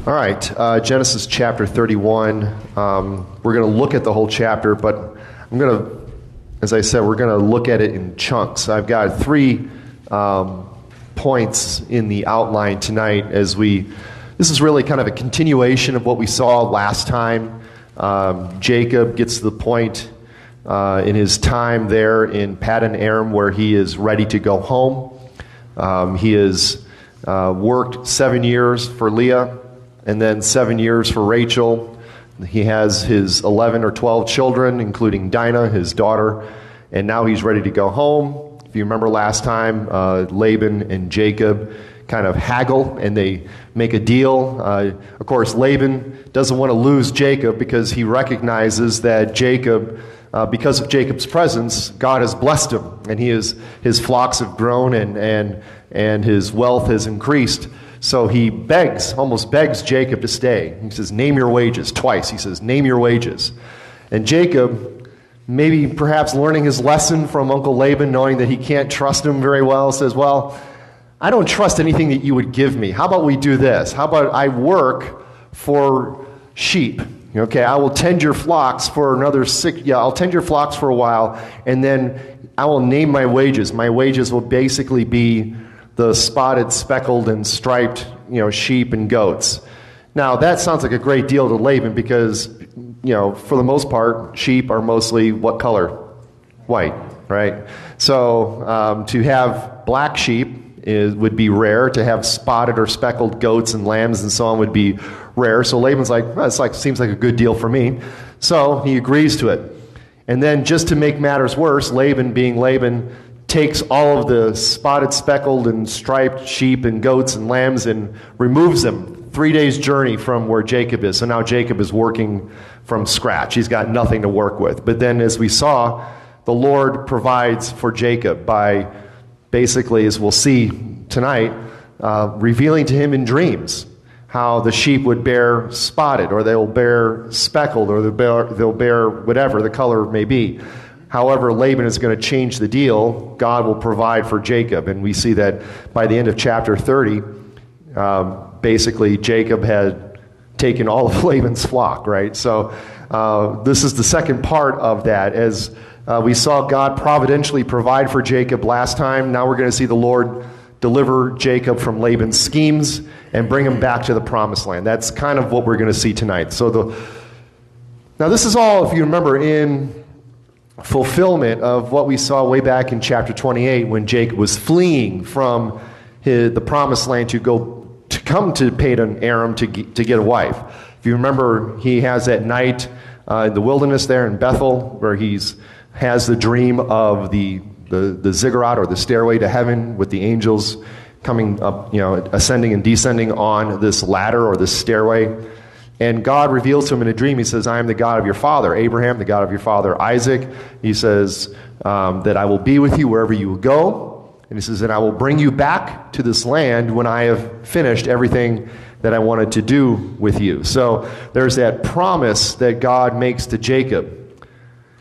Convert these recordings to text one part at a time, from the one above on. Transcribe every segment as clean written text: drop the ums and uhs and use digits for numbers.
All right, Genesis chapter 31. We're going to look at the whole chapter, but I'm going to, as I said, we're going to look at it in chunks. I've got 3 points in the outline tonight this is really kind of a continuation of what we saw last time. Jacob gets to the point in his time there in Paddan Aram where he is ready to go home. He has worked 7 years for Leah, and then 7 years for Rachel. He has his 11 or 12 children, including Dinah, his daughter, and now he's ready to go home. If you remember last time, Laban and Jacob kind of haggle, and they make a deal. Of course, Laban doesn't want to lose Jacob because he recognizes that Jacob, because of Jacob's presence, God has blessed him, and his flocks have grown, and his wealth has increased. So he almost begs Jacob to stay. He says, name your wages. Twice he says, name your wages. And Jacob, maybe perhaps learning his lesson from Uncle Laban, knowing that he can't trust him very well, says, well, I don't trust anything that you would give me. How about we do this? How about I work for sheep? Okay, I will tend your flocks for I'll tend your flocks for a while, and then I will name my wages. My wages will basically be the spotted, speckled, and striped, sheep and goats. Now, that sounds like a great deal to Laban because, for the most part, sheep are mostly what color? White, right? So to have black sheep would be rare. To have spotted or speckled goats and lambs and so on would be rare. So Laban's like, well, seems like a good deal for me. So he agrees to it. And then just to make matters worse, Laban, being Laban, takes all of the spotted, speckled, and striped sheep and goats and lambs and removes them 3 days' journey from where Jacob is. So now Jacob is working from scratch. He's got nothing to work with. But then, as we saw, the Lord provides for Jacob by basically, as we'll see tonight, revealing to him in dreams how the sheep would bear spotted, or they'll bear speckled, or they'll bear whatever the color may be. However, Laban is going to change the deal. God will provide for Jacob. And we see that by the end of chapter 30, basically Jacob had taken all of Laban's flock, right? So this is the second part of that. As we saw God providentially provide for Jacob last time, now we're going to see the Lord deliver Jacob from Laban's schemes and bring him back to the promised land. That's kind of what we're going to see tonight. Now this is all, if you remember, in fulfillment of what we saw way back in chapter 28 when Jacob was fleeing from the promised land to come to Paddan Aram to get a wife. If you remember, he has that night in the wilderness there in Bethel where has the dream of the ziggurat, or the stairway to heaven, with the angels coming up, ascending and descending on this ladder or this stairway. And God reveals to him in a dream. He says, I am the God of your father Abraham, the God of your father Isaac. He says that I will be with you wherever you go. And he says, and I will bring you back to this land when I have finished everything that I wanted to do with you. So there's that promise that God makes to Jacob.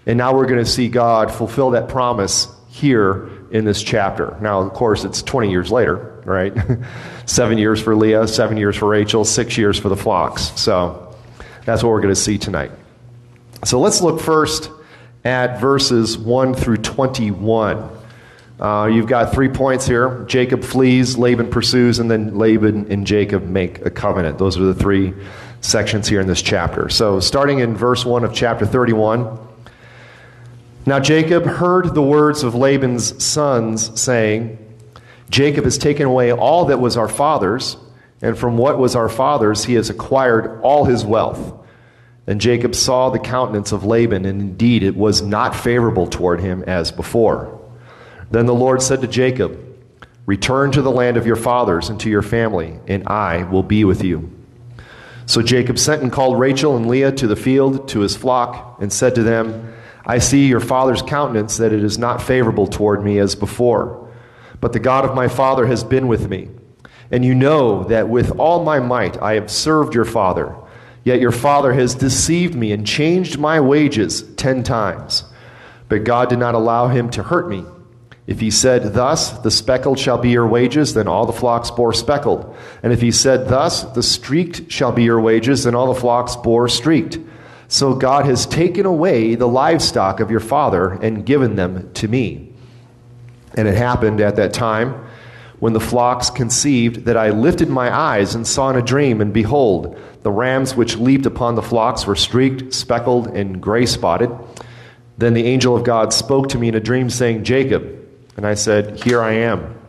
And now we're going to see God fulfill that promise here in this chapter. Now, of course, it's 20 years later, right? 7 years for Leah, 7 years for Rachel, 6 years for the flocks. So that's what we're going to see tonight. So let's look first at verses 1 through 21. You've got 3 points here. Jacob flees, Laban pursues, and then Laban and Jacob make a covenant. Those are the 3 sections here in this chapter. So starting in verse 1 of chapter 31, now Jacob heard the words of Laban's sons, saying, Jacob has taken away all that was our father's, and from what was our father's he has acquired all his wealth. And Jacob saw the countenance of Laban, and indeed it was not favorable toward him as before. Then the Lord said to Jacob, return to the land of your fathers and to your family, and I will be with you. So Jacob sent and called Rachel and Leah to the field, to his flock, and said to them, I see your father's countenance, that it is not favorable toward me as before. But the God of my father has been with me. And you know that with all my might I have served your father. Yet your father has deceived me and changed my wages 10 times. But God did not allow him to hurt me. If he said thus, the speckled shall be your wages, then all the flocks bore speckled. And if he said thus, the streaked shall be your wages, then all the flocks bore streaked. So God has taken away the livestock of your father and given them to me. And it happened at that time, when the flocks conceived, that I lifted my eyes and saw in a dream, and behold, the rams which leaped upon the flocks were streaked, speckled, and gray spotted. Then the angel of God spoke to me in a dream, saying, Jacob. And I said, Here I am.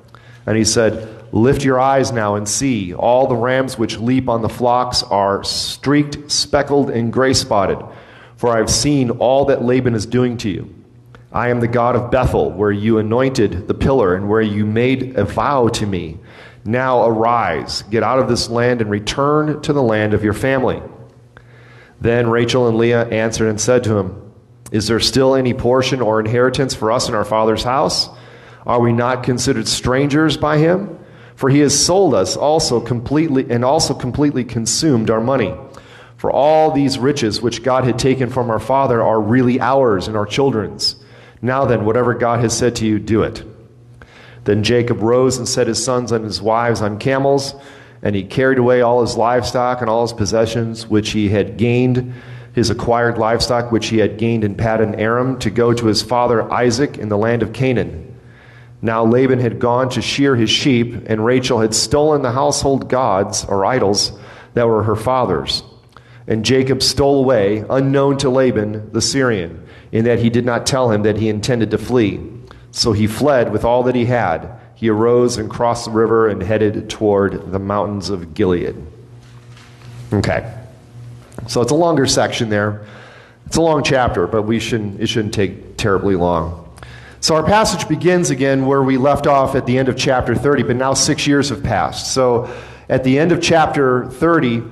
And he said, Lift your eyes now and see. All the rams which leap on the flocks are streaked, speckled, and gray spotted. For I have seen all that Laban is doing to you. I am the God of Bethel, where you anointed the pillar, and where you made a vow to me. Now arise, get out of this land, and return to the land of your family. Then Rachel and Leah answered and said to him, Is there still any portion or inheritance for us in our father's house? Are we not considered strangers by him? For he has sold us also completely consumed our money. For all these riches which God had taken from our father are really ours and our children's. Now then, whatever God has said to you, do it. Then Jacob rose and set his sons and his wives on camels, and he carried away all his livestock and all his possessions which he had gained, his acquired livestock which he had gained in Paddan Aram, to go to his father Isaac in the land of Canaan. Now Laban had gone to shear his sheep, and Rachel had stolen the household gods, or idols, that were her father's. And Jacob stole away, unknown to Laban the Syrian, in that he did not tell him that he intended to flee. So he fled with all that he had. He arose and crossed the river and headed toward the mountains of Gilead. Okay. So it's a longer section there. It's a long chapter, but it shouldn't take terribly long. So our passage begins again where we left off at the end of chapter 30, but now 6 years have passed. So at the end of chapter 30,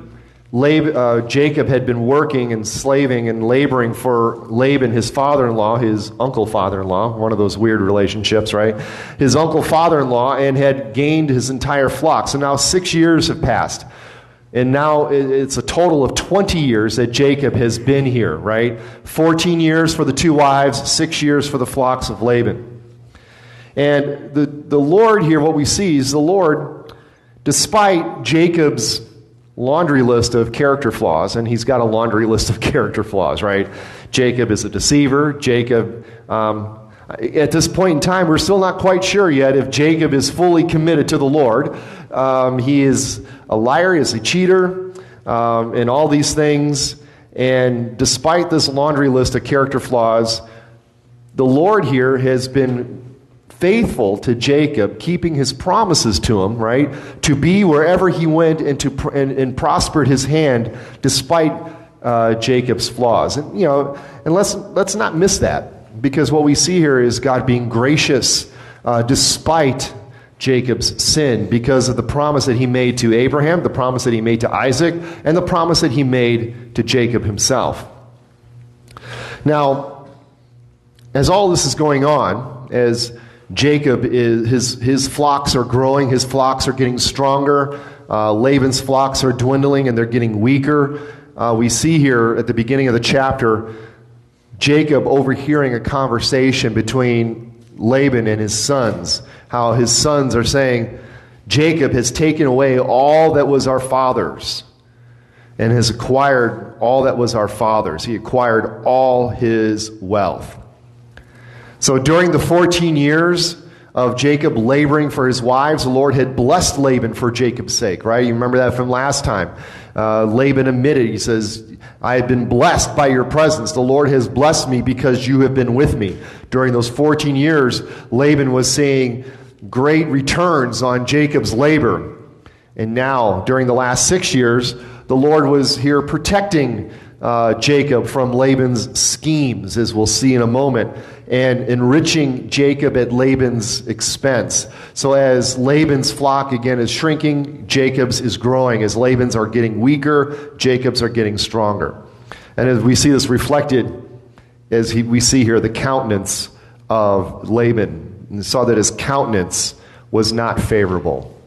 Jacob had been working and slaving and laboring for Laban, his father-in-law, his uncle father-in-law, one of those weird relationships, right? His uncle father-in-law, and had gained his entire flock. So now 6 years have passed. And now it's a total of 20 years that Jacob has been here, right? 14 years for the two wives, 6 years for the flocks of Laban. And the Lord here, what we see is the Lord, despite Jacob's laundry list of character flaws, and he's got a laundry list of character flaws, right? Jacob is a deceiver. Jacob, at this point in time, we're still not quite sure yet if Jacob is fully committed to the Lord. He is a liar, he is a cheater, and all these things. And despite this laundry list of character flaws, the Lord here has been faithful to Jacob, keeping his promises to him, right? To be wherever he went and prospered his hand despite Jacob's flaws. And let's not miss that, because what we see here is God being gracious despite Jacob's sin, because of the promise that he made to Abraham, the promise that he made to Isaac, and the promise that he made to Jacob himself. Now, as all this is going on, as Jacob his flocks are growing, his flocks are getting stronger, Laban's flocks are dwindling and they're getting weaker. We see here at the beginning of the chapter, Jacob overhearing a conversation between Laban and his sons, how his sons are saying, Jacob has taken away all that was our father's and has acquired all that was our father's. He acquired all his wealth. So during the 14 years of Jacob laboring for his wives, the Lord had blessed Laban for Jacob's sake, right? You remember that from last time. Laban admitted, he says, I have been blessed by your presence. The Lord has blessed me because you have been with me. During those 14 years, Laban was seeing great returns on Jacob's labor. And now, during the last 6 years, the Lord was here protecting Jacob from Laban's schemes, as we'll see in a moment, and enriching Jacob at Laban's expense. So as Laban's flock again is shrinking, Jacob's is growing. As Laban's are getting weaker, Jacob's are getting stronger. And as we see this reflected, we see here the countenance of Laban. And saw that his countenance was not favorable.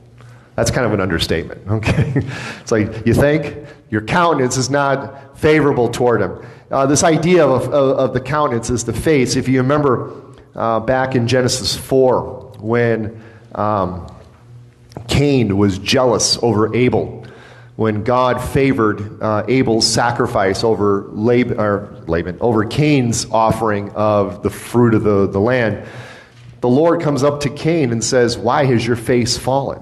That's kind of an understatement, okay? It's like, you think? Your countenance is not favorable toward him. This idea of the countenance is the face. If you remember, back in Genesis 4 when Cain was jealous over Abel, when God favored Abel's sacrifice over over Cain's offering of the fruit of the land. The Lord comes up to Cain and says, "Why has your face fallen?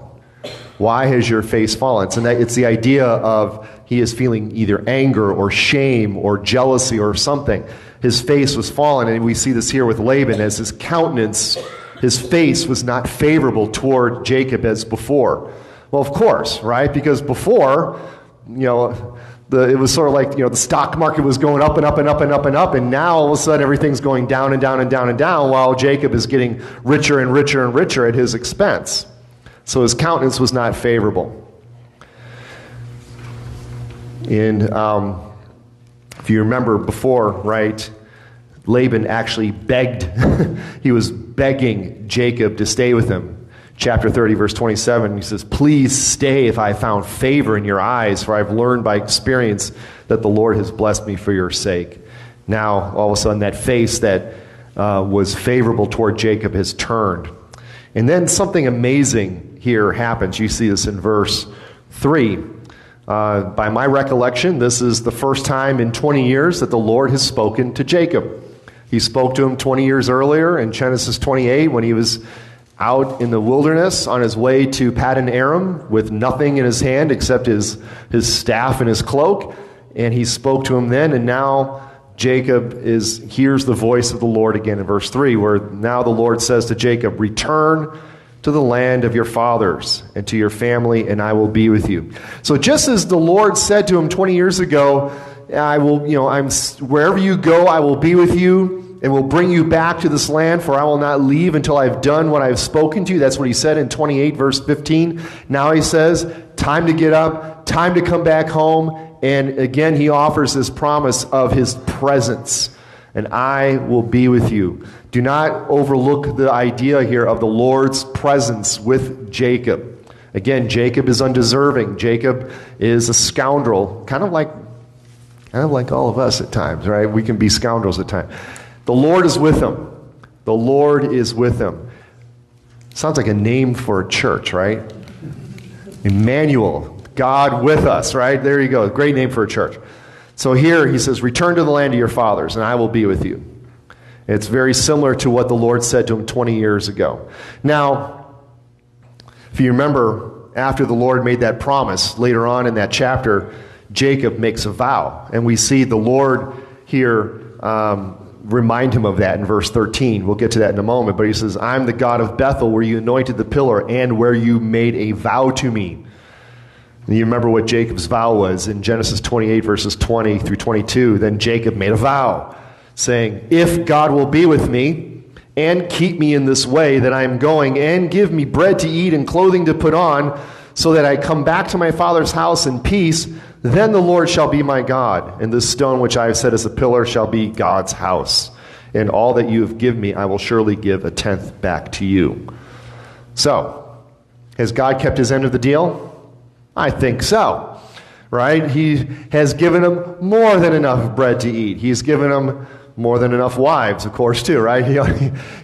Why has your face fallen?" So it's the idea of he is feeling either anger or shame or jealousy or something. His face was fallen, and we see this here with Laban as his countenance, his face was not favorable toward Jacob as before. Well, of course, right? Because before, it was sort of like, the stock market was going up and up and up and up and up, and now all of a sudden everything's going down and down and down and down, while Jacob is getting richer and richer and richer at his expense. So his countenance was not favorable. And if you remember before, right, Laban actually begged, he was begging Jacob to stay with him. Chapter 30, verse 27, he says, "Please stay if I found favor in your eyes, for I've learned by experience that the Lord has blessed me for your sake." Now, all of a sudden, that face that was favorable toward Jacob has turned. And then something amazing here happens. You see this in verse 3. By my recollection, this is the first time in 20 years that the Lord has spoken to Jacob. He spoke to him 20 years earlier in Genesis 28 when he was out in the wilderness on his way to Paddan Aram with nothing in his hand except his staff and his cloak. And he spoke to him then, and now Jacob hears the voice of the Lord again in verse 3, where now the Lord says to Jacob, "Return to the land of your fathers and to your family, and I will be with you." So just as the Lord said to him 20 years ago, "I will, wherever you go, I will be with you and will bring you back to this land, for I will not leave until I've done what I've spoken to you." That's what he said in 28 verse 15. Now he says, time to get up, time to come back home. And again, he offers this promise of his presence. "And I will be with you." Do not overlook the idea here of the Lord's presence with Jacob. Again, Jacob is undeserving. Jacob is a scoundrel, kind of like all of us at times, right? We can be scoundrels at times. The Lord is with him. The Lord is with him. Sounds like a name for a church, right? Emmanuel, God with us, right? There you go. Great name for a church. So here he says, "Return to the land of your fathers, and I will be with you." It's very similar to what the Lord said to him 20 years ago. Now, if you remember, after the Lord made that promise, later on in that chapter, Jacob makes a vow. And we see the Lord here remind him of that in verse 13. We'll get to that in a moment. But he says, "I'm the God of Bethel, where you anointed the pillar, and where you made a vow to me." And you remember what Jacob's vow was in Genesis 28, verses 20 through 22. Then Jacob made a vow, saying, "If God will be with me and keep me in this way that I am going, and give me bread to eat and clothing to put on, so that I come back to my father's house in peace, then the Lord shall be my God, and this stone which I have set as a pillar shall be God's house. And all that you have given me, I will surely give a tenth back to you." So, has God kept his end of the deal? I think so, right? He has given him more than enough bread to eat. He's given him more than enough wives, of course, too, right?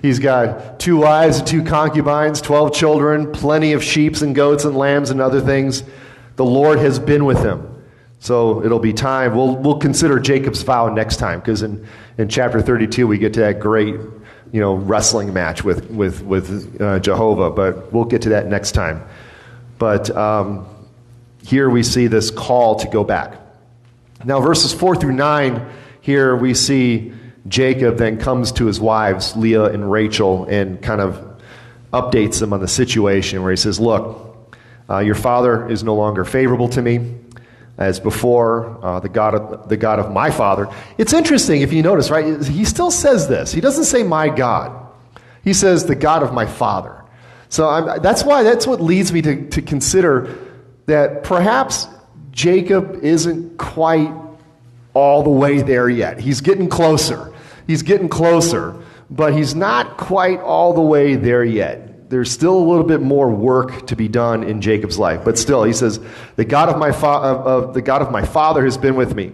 He's got 2 wives and 2 concubines, 12 children, plenty of sheep and goats and lambs and other things. The Lord has been with him. So it'll be time. We'll consider Jacob's vow next time, because in chapter 32 we get to that great wrestling match with Jehovah. But we'll get to that next time. But here we see this call to go back. Now verses 4 through 9, here we see Jacob then comes to his wives, Leah and Rachel, and kind of updates them on the situation, where he says, "Look, your father is no longer favorable to me as before, the God of my father." It's interesting if you notice, right? He still says this. He doesn't say "my God." He says "the God of my father." So that's what leads me to consider that perhaps Jacob isn't quite all the way there yet. He's getting closer. But he's not quite all the way there yet. There's still a little bit more work to be done in Jacob's life. But still, he says, the God of my father has been with me.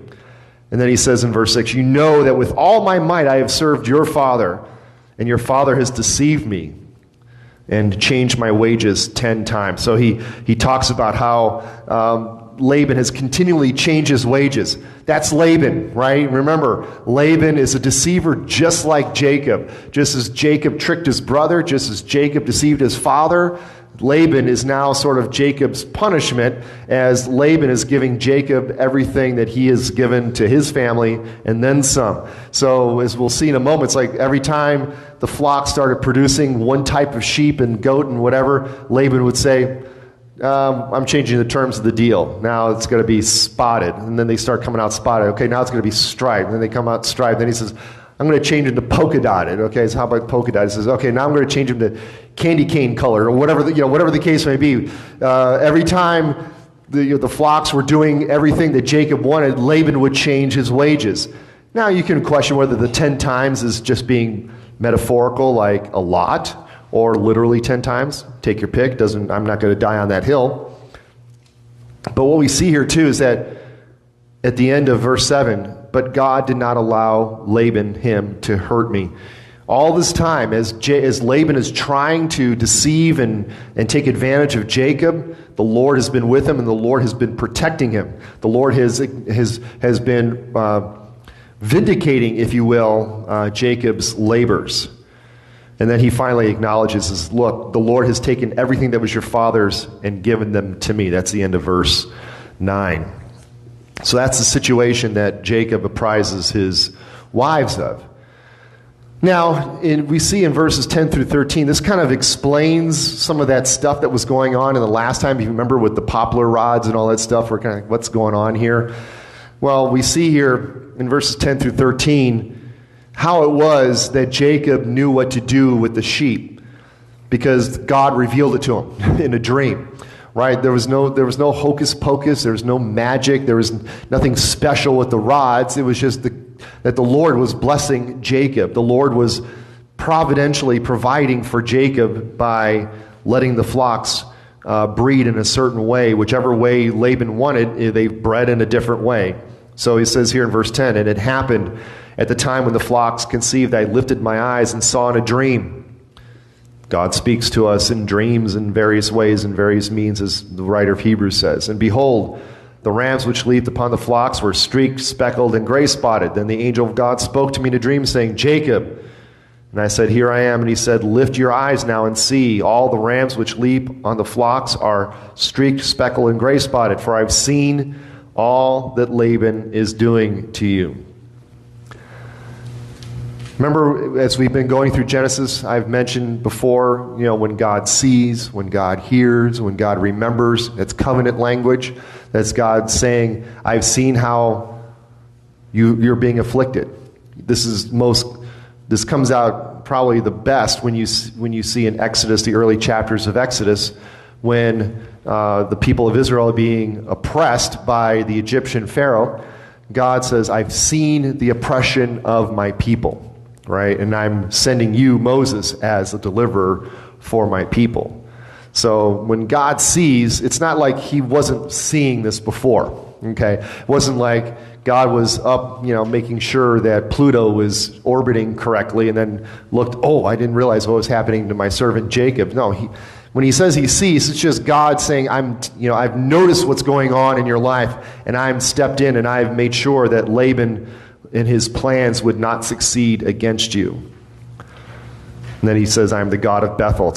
And then he says in verse 6, "You know that with all my might I have served your father and your father has deceived me and changed my wages 10 times. So he talks about how Laban has continually changed his wages. That's Laban, right? Remember, Laban is a deceiver just like Jacob. Just as Jacob tricked his brother, just as Jacob deceived his father, Laban is now sort of Jacob's punishment, as Laban is giving Jacob everything that he has given to his family and then some. So as we'll see in a moment, it's like every time the flock started producing one type of sheep and goat and whatever, Laban would say, I'm changing the terms of the deal. Now it's going to be spotted. And then they start coming out spotted. Okay, now it's going to be striped. And then they come out striped. Then he says, I'm going to change them to polka dotted. Okay, so how about polka dotted? He says, okay, now I'm going to change them to candy cane color, or whatever the case may be. Every time the flocks were doing everything that Jacob wanted, Laban would change his wages. Now you can question whether the 10 times is just being metaphorical, like a lot, or literally 10 times. Take your pick. I'm not going to die on that hill. But what we see here too is that at the end of verse 7, but God did not allow Laban, him, to hurt me. All this time, as Laban is trying to deceive and take advantage of Jacob, the Lord has been with him and the Lord has been protecting him. The Lord has been vindicating, if you will, Jacob's labors. And then he finally acknowledges, says, look, the Lord has taken everything that was your father's and given them to me. That's the end of verse 9. So that's the situation that Jacob apprises his wives of. Now, we see in verses 10 through 13, this kind of explains some of that stuff that was going on in the last time. If you remember with the poplar rods and all that stuff, we're kind of, what's going on here? Well, we see here in verses 10 through 13, how it was that Jacob knew what to do with the sheep, because God revealed it to him in a dream, right? There was no hocus pocus, there was no magic, there was nothing special with the rods. It was just that the Lord was blessing Jacob. The Lord was providentially providing for Jacob by letting the flocks breed in a certain way. Whichever way Laban wanted, they bred in a different way. So he says here in verse 10, and it happened at the time when the flocks conceived, I lifted my eyes and saw in a dream. God speaks to us in dreams in various ways and various means, as the writer of Hebrews says. And behold, the rams which leaped upon the flocks were streaked, speckled, and gray-spotted. Then the angel of God spoke to me in a dream, saying, Jacob. And I said, here I am. And he said, lift your eyes now and see. All the rams which leap on the flocks are streaked, speckled, and gray-spotted. For I've seen all that Laban is doing to you. Remember, as we've been going through Genesis, I've mentioned before, when God sees, when God hears, when God remembers, it's covenant language. That's God saying, I've seen how you're being afflicted. This comes out probably the best when you see in Exodus, the early chapters of Exodus, when the people of Israel are being oppressed by the Egyptian Pharaoh. God says, I've seen the oppression of my people. Right? And I'm sending you, Moses, as a deliverer for my people. So when God sees, it's not like he wasn't seeing this before. Okay? It wasn't like God was up, making sure that Pluto was orbiting correctly and then looked, I didn't realize what was happening to my servant Jacob. No, when he says he sees, it's just God saying, I've noticed what's going on in your life, and I'm stepped in and I've made sure that Laban and his plans would not succeed against you. And then he says, I'm the God of Bethel.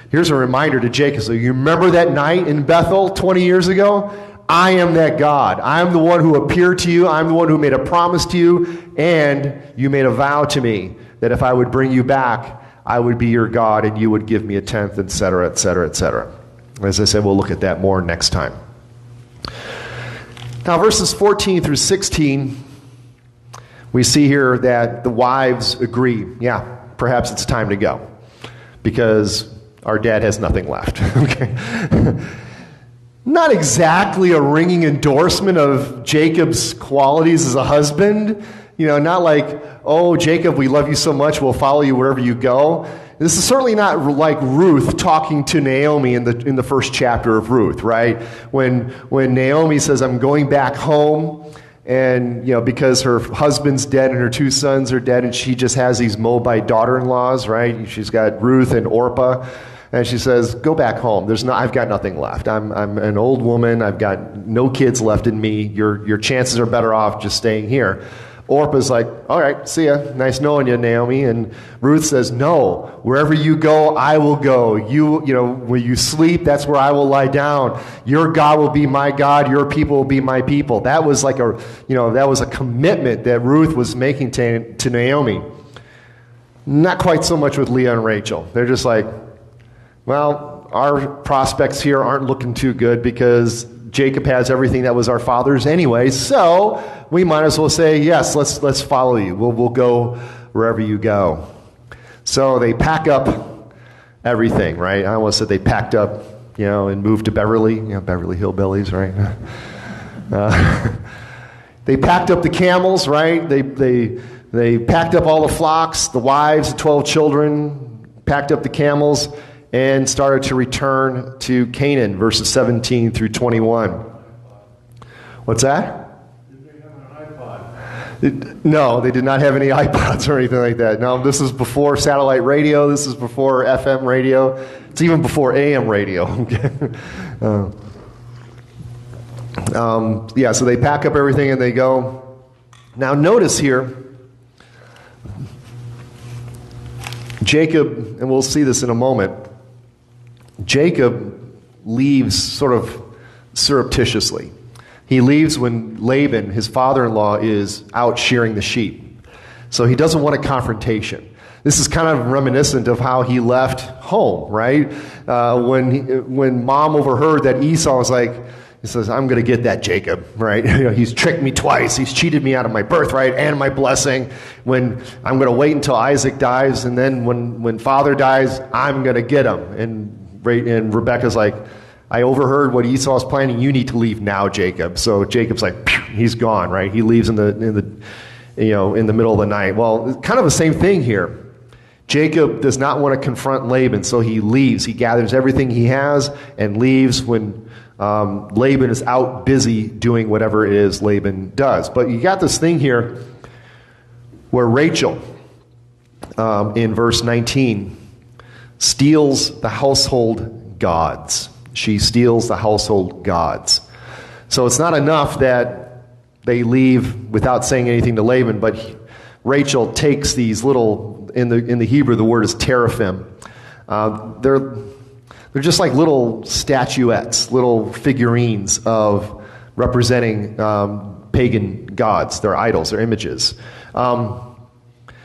Here's a reminder to Jacob. So you remember that night in Bethel 20 years ago? I am that God. I'm the one who appeared to you. I'm the one who made a promise to you. And you made a vow to me that if I would bring you back, I would be your God and you would give me a tenth, etc., etc., etc. As I said, we'll look at that more next time. Now, verses 14 through 16, we see here that the wives agree, yeah, perhaps it's time to go, because our dad has nothing left. Okay, not exactly a ringing endorsement of Jacob's qualities as a husband. Not like, oh, Jacob, we love you so much, we'll follow you wherever you go. This is certainly not like Ruth talking to Naomi in the first chapter of Ruth, right? When Naomi says, I'm going back home, And, because her husband's dead and her two sons are dead, and she just has these Moabite daughter-in-laws, right? She's got Ruth and Orpah. And she says, go back home. I've got nothing left. I'm an old woman. I've got no kids left in me. Your chances are better off just staying here. Orpah's like, all right, see ya. Nice knowing you, Naomi. And Ruth says, no, wherever you go, I will go. When you sleep, that's where I will lie down. Your God will be my God. Your people will be my people. That was like that was a commitment that Ruth was making to Naomi. Not quite so much with Leah and Rachel. They're just like, well, our prospects here aren't looking too good because Jacob has everything that was our father's anyway, so we might as well say, yes, let's follow you. We'll go wherever you go. So they pack up everything, right? I almost said they packed up, and moved to Beverly, Beverly Hillbillies, right? They packed up the camels, right? They packed up all the flocks, the wives, the 12 children, packed up the camels, and started to return to Canaan, verses 17 through 21. What's that? Did they have an iPod? No, they did not have any iPods or anything like that. No, this is before satellite radio. This is before FM radio. It's even before AM radio. So they pack up everything and they go. Now notice here, Jacob, and we'll see this in a moment, Jacob leaves sort of surreptitiously. He leaves when Laban, his father-in-law, is out shearing the sheep. So he doesn't want a confrontation. This is kind of reminiscent of how he left home, right? When mom overheard that Esau was like, he says, I'm going to get that Jacob, right? He's tricked me twice. He's cheated me out of my birthright and my blessing. When I'm going to wait until Isaac dies, and then when father dies, I'm going to get him. And Rebekah's like, I overheard what Esau's planning. You need to leave now, Jacob. So Jacob's like, he's gone, right? He leaves in the middle of the night. Well, it's kind of the same thing here. Jacob does not want to confront Laban, so he leaves. He gathers everything he has and leaves when Laban is out busy doing whatever it is Laban does. But you got this thing here where Rachel, in verse 19, steals the household gods. She steals the household gods. So it's not enough that they leave without saying anything to Laban, but Rachel takes these little, in the Hebrew the word is teraphim. They're just like little statuettes, little figurines of representing pagan gods, their idols, their images,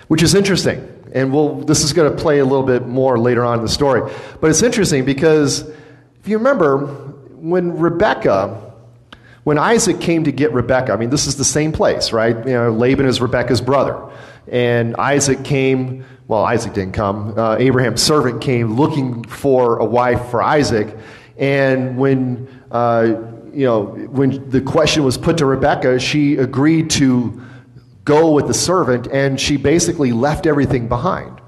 which is interesting. And this is going to play a little bit more later on in the story. But it's interesting because if you remember, when Isaac came to get Rebekah, this is the same place, right? Laban is Rebekah's brother. And Isaac came, Isaac didn't come. Abraham's servant came looking for a wife for Isaac. And when the question was put to Rebekah, she agreed to go with the servant, and she basically left everything behind,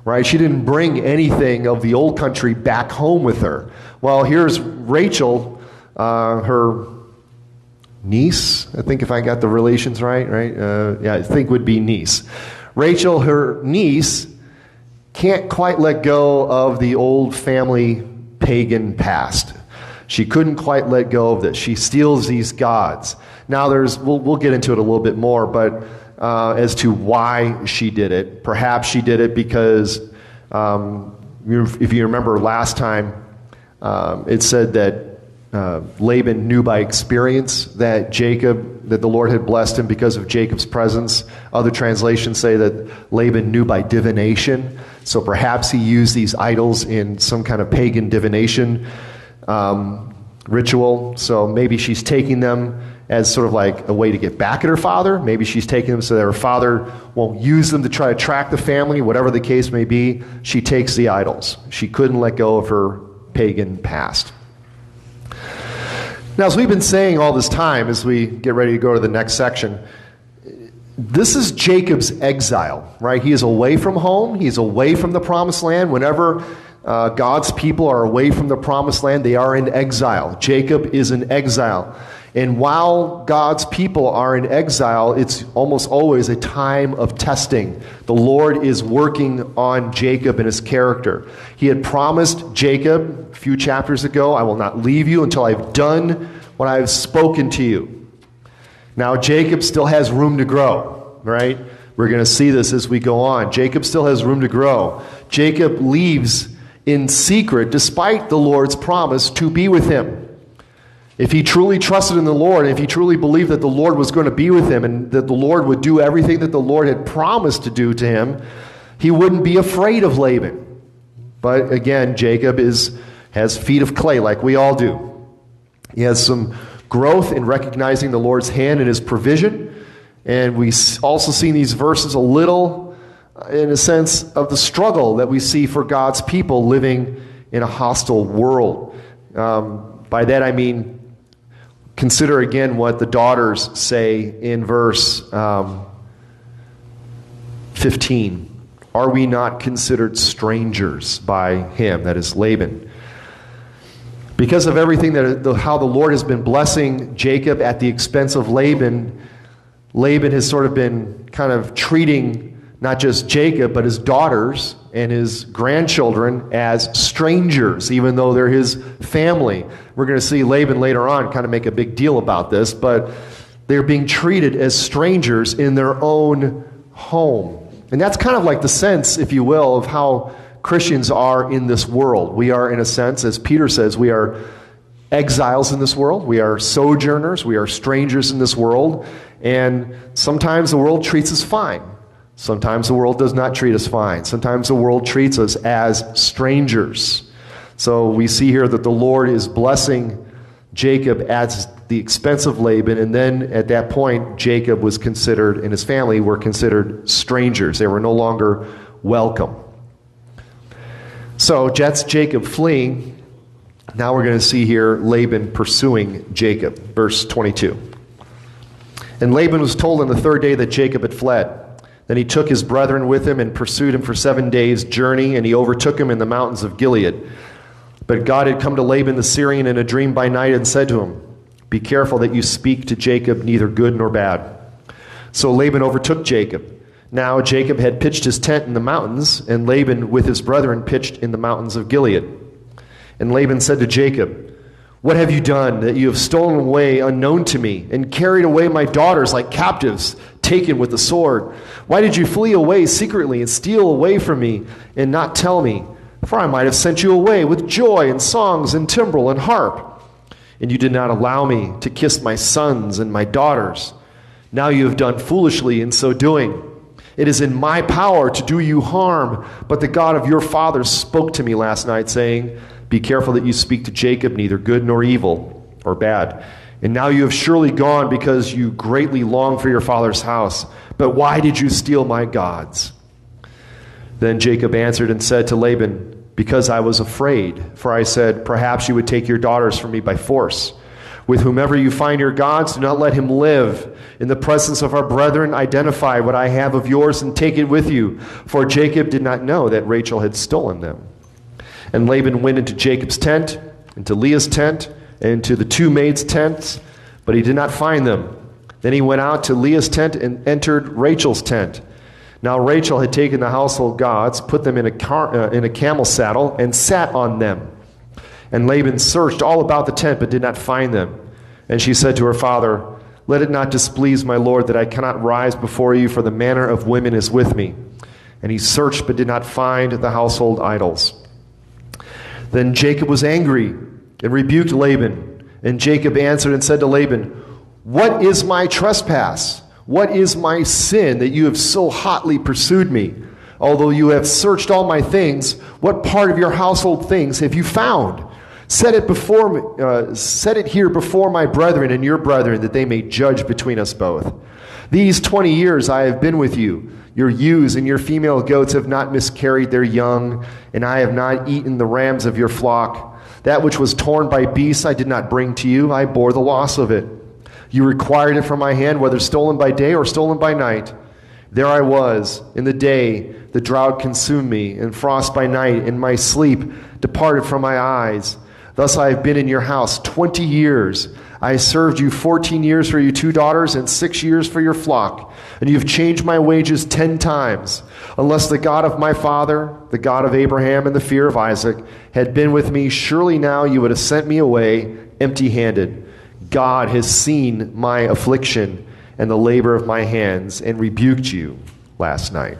right? She didn't bring anything of the old country back home with her. Well, here's Rachel, her niece, I think, if I got the relations right? I think would be niece. Rachel, her niece, can't quite let go of the old family pagan past. She couldn't quite let go of this. She steals these gods. Now we'll get into it a little bit more, but as to why she did it. Perhaps she did it because, if you remember last time, it said that Laban knew by experience that the Lord had blessed him because of Jacob's presence. Other translations say that Laban knew by divination. So perhaps he used these idols in some kind of pagan divination ritual. So maybe she's taking them as sort of like a way to get back at her father. Maybe she's taking them so that her father won't use them to try to track the family, whatever the case may be. She takes the idols. She couldn't let go of her pagan past. Now, as we've been saying all this time, as we get ready to go to the next section, this is Jacob's exile, right? He is away from home. He's away from the promised land. Whenever God's people are away from the promised land, they are in exile. Jacob is in exile. And while God's people are in exile, it's almost always a time of testing. The Lord is working on Jacob and his character. He had promised Jacob a few chapters ago, I will not leave you until I've done what I've spoken to you. Now, Jacob still has room to grow, right? We're going to see this as we go on. Jacob still has room to grow. Jacob leaves in secret, despite the Lord's promise to be with him. If he truly trusted in the Lord, if he truly believed that the Lord was going to be with him and that the Lord would do everything that the Lord had promised to do to him, he wouldn't be afraid of Laban. But again, Jacob has feet of clay like we all do. He has some growth in recognizing the Lord's hand in his provision. And we also see in these verses a little, in a sense, of the struggle that we see for God's people living in a hostile world. By that I mean, consider again what the daughters say in verse 15. Are we not considered strangers by him, that is Laban? Because of everything how the Lord has been blessing Jacob at the expense of Laban, Laban has sort of been kind of treating not just Jacob, but his daughters and his grandchildren as strangers, even though they're his family. We're going to see Laban later on kind of make a big deal about this, but they're being treated as strangers in their own home. And that's kind of like the sense, if you will, of how Christians are in this world. We are, in a sense, as Peter says, we are exiles in this world. We are sojourners. We are strangers in this world. And sometimes the world treats us fine. Sometimes the world does not treat us fine. Sometimes the world treats us as strangers. So we see here that the Lord is blessing Jacob at the expense of Laban, and then at that point, Jacob was considered, and his family were considered strangers. They were no longer welcome. So that's Jacob fleeing. Now we're going to see here Laban pursuing Jacob. Verse 22. And Laban was told on the third day that Jacob had fled. Then he took his brethren with him and pursued him for 7 days' journey, and he overtook him in the mountains of Gilead. But God had come to Laban the Syrian in a dream by night and said to him, be careful that you speak to Jacob neither good nor bad. So Laban overtook Jacob. Now Jacob had pitched his tent in the mountains, and Laban with his brethren pitched in the mountains of Gilead. And Laban said to Jacob, what have you done that you have stolen away unknown to me and carried away my daughters like captives taken with the sword? Why did you flee away secretly and steal away from me and not tell me? For I might have sent you away with joy and songs and timbrel and harp. And you did not allow me to kiss my sons and my daughters. Now you have done foolishly in so doing. It is in my power to do you harm, but the God of your fathers spoke to me last night, saying, be careful that you speak to Jacob neither good nor evil or bad. And now you have surely gone because you greatly long for your father's house. But why did you steal my gods? Then Jacob answered and said to Laban, because I was afraid, for I said, perhaps you would take your daughters from me by force. With whomever you find your gods, do not let him live. In the presence of our brethren, identify what I have of yours and take it with you. For Jacob did not know that Rachel had stolen them. And Laban went into Jacob's tent, into Leah's tent, and into the two maids' tents, but he did not find them. Then he went out to Leah's tent and entered Rachel's tent. Now Rachel had taken the household gods, put them in a camel saddle, and sat on them. And Laban searched all about the tent, but did not find them. And she said to her father, let it not displease my lord that I cannot rise before you, for the manner of women is with me. And he searched, but did not find the household idols. Then Jacob was angry and rebuked Laban. And Jacob answered and said to Laban, what is my trespass? What is my sin that you have so hotly pursued me? Although you have searched all my things, what part of your household things have you found? Set it here before my brethren and your brethren, that they may judge between us both. These 20 years I have been with you. Your ewes and your female goats have not miscarried their young, and I have not eaten the rams of your flock. That which was torn by beasts I did not bring to you. I bore the loss of it. You required it from my hand, whether stolen by day or stolen by night. There I was. In the day the drought consumed me, and frost by night, and my sleep departed from my eyes. Thus I have been in your house 20 years. I served you 14 years for your 2 daughters and 6 years for your flock. And you've changed my wages 10 times. Unless the God of my father, the God of Abraham and the fear of Isaac, had been with me, surely now you would have sent me away empty-handed. God has seen my affliction and the labor of my hands and rebuked you last night.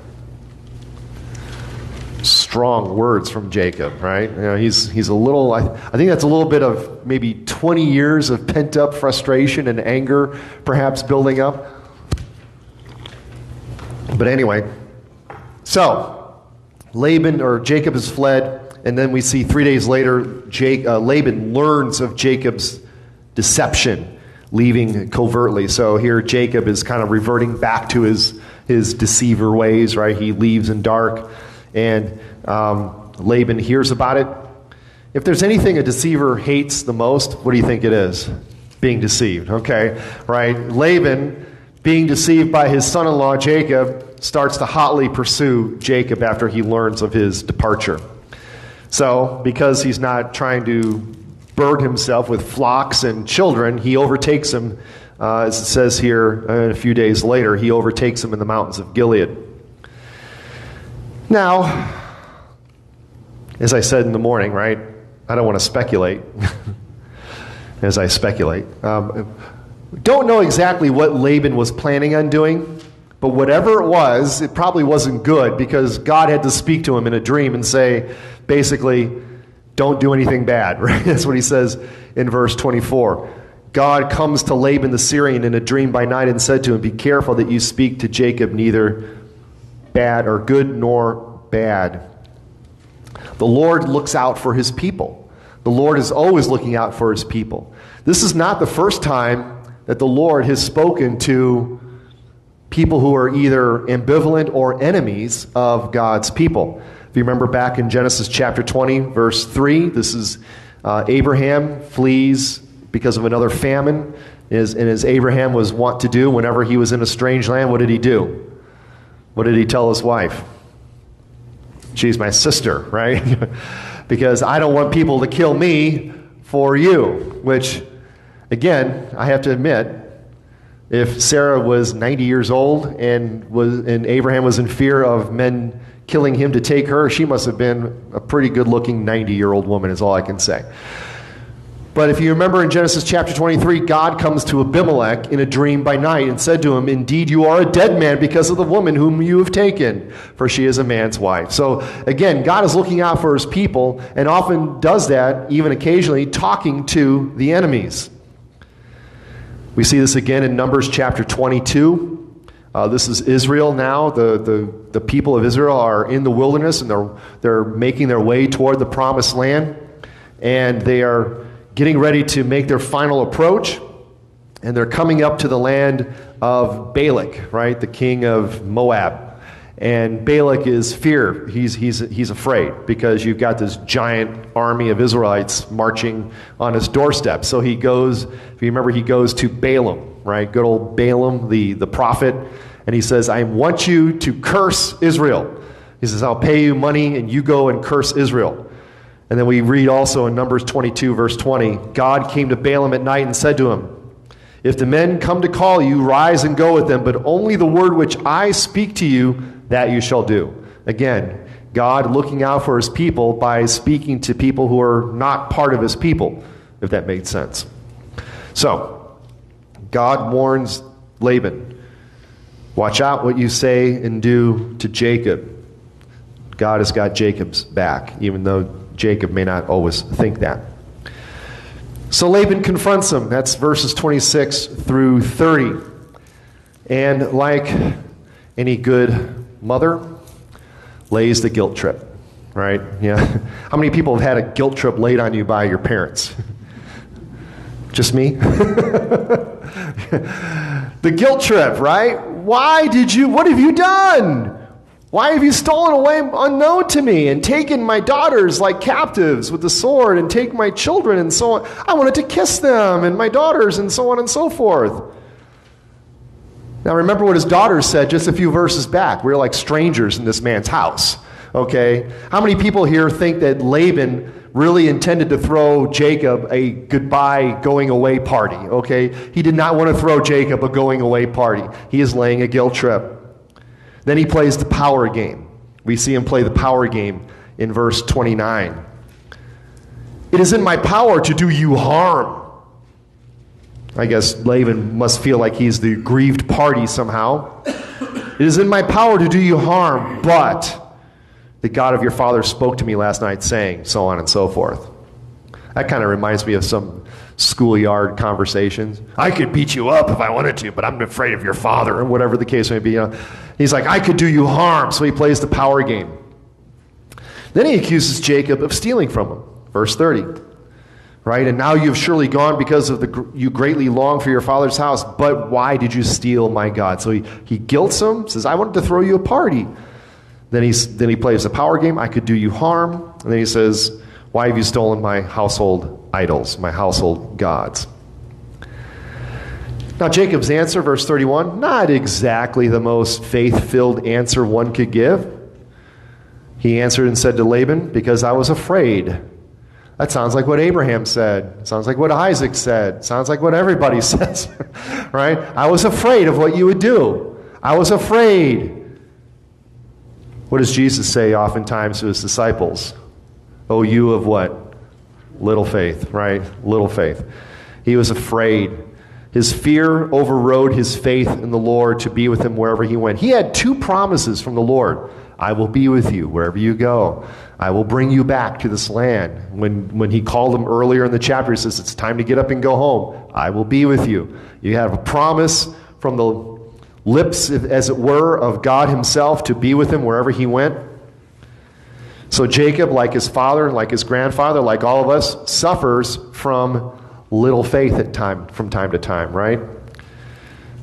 Strong words from Jacob, right? You know, he's a little, I think that's a little bit of maybe 20 years of pent-up frustration and anger perhaps building up. But anyway, so Jacob has fled, and then we see 3 days later, Laban learns of Jacob's deception, leaving covertly. So here Jacob is kind of reverting back to his deceiver ways, right? He leaves in dark, and Laban hears about it. If there's anything a deceiver hates the most, what do you think it is? Being deceived, okay? Right? Laban, being deceived by his son-in-law Jacob, starts to hotly pursue Jacob after he learns of his departure. So, because he's not trying to burden himself with flocks and children, he overtakes him, as it says here a few days later, he overtakes him in the mountains of Gilead. Now, as I said in the morning, right, I don't want to speculate as I speculate. Don't know exactly what Laban was planning on doing, but whatever it was, it probably wasn't good because God had to speak to him in a dream and say, basically, don't do anything bad, right? That's what he says in verse 24. God comes to Laban the Syrian in a dream by night and said to him, be careful that you speak to Jacob neither bad or good nor bad. The Lord looks out for his people. The Lord is always looking out for his people. This is not the first time that the Lord has spoken to people who are either ambivalent or enemies of God's people. If you remember back in Genesis chapter 20, verse 3, this is Abraham flees because of another famine. And as Abraham was wont to do whenever he was in a strange land, what did he do? What did he tell his wife? She's my sister, right? Because I don't want people to kill me for you. Which, again, I have to admit, if Sarah was 90 years old and Abraham was in fear of men killing him to take her, she must have been a pretty good-looking 90-year-old woman, is all I can say. But if you remember in Genesis chapter 23, God comes to Abimelech in a dream by night and said to him, indeed, you are a dead man because of the woman whom you have taken, for she is a man's wife. So again, God is looking out for his people and often does that, even occasionally, talking to the enemies. We see this again in Numbers chapter 22. This is Israel now. The people of Israel are in the wilderness and they're making their way toward the promised land. And they are getting ready to make their final approach. And they're coming up to the land of Balak, right? The king of Moab. And Balak is fear. He's afraid because you've got this giant army of Israelites marching on his doorstep. So he goes, if you remember, he goes to Balaam, right? Good old Balaam, the prophet. And he says, I want you to curse Israel. He says, I'll pay you money and you go and curse Israel. And then we read also in Numbers 22, verse 20, God came to Balaam at night and said to him, if the men come to call you, rise and go with them, but only the word which I speak to you, that you shall do. Again, God looking out for his people by speaking to people who are not part of his people, if that makes sense. So, God warns Laban, watch out what you say and do to Jacob. God has got Jacob's back, even though Jacob may not always think that. So Laban confronts him. That's verses 26 through 30. And like any good mother, lays the guilt trip, right? Yeah. How many people have had a guilt trip laid on you by your parents? Just me? The guilt trip, right? What have you done? Why have you stolen away unknown to me and taken my daughters like captives with the sword and take my children and so on? I wanted to kiss them and my daughters and so on and so forth. Now remember what his daughters said just a few verses back. We're like strangers in this man's house, okay? How many people here think that Laban really intended to throw Jacob a goodbye going away party, okay? He did not want to throw Jacob a going away party. He is laying a guilt trip. Then he plays the power game. We see him play the power game in verse 29. It is in my power to do you harm. I guess Laban must feel like he's the aggrieved party somehow. It is in my power to do you harm, but the God of your father spoke to me last night saying, so on and so forth. That kind of reminds me of some schoolyard conversations. I could beat you up if I wanted to, but I'm afraid of your father, or whatever the case may be. He's like, I could do you harm, so he plays the power game. Then he accuses Jacob of stealing from him. Verse 30. Right? And now you've surely gone because of you greatly long for your father's house, but why did you steal my God? So he guilts him, says, I wanted to throw you a party. Then he plays the power game, I could do you harm. And then he says, why have you stolen my household idols, my household gods? Now Jacob's answer, verse 31, not exactly the most faith-filled answer one could give. He answered and said to Laban, because I was afraid. That sounds like what Abraham said. Sounds like what Isaac said. Sounds like what everybody says, right? I was afraid of what you would do. I was afraid. What does Jesus say oftentimes to his disciples? Oh, you of what? Little faith, right? Little faith. He was afraid. His fear overrode his faith in the Lord to be with him wherever he went. He had two promises from the Lord. I will be with you wherever you go. I will bring you back to this land. When he called him earlier in the chapter, he says, it's time to get up and go home. I will be with you. You have a promise from the lips, as it were, of God himself to be with him wherever he went. So Jacob, like his father, like his grandfather, like all of us, suffers from little faith from time to time, right?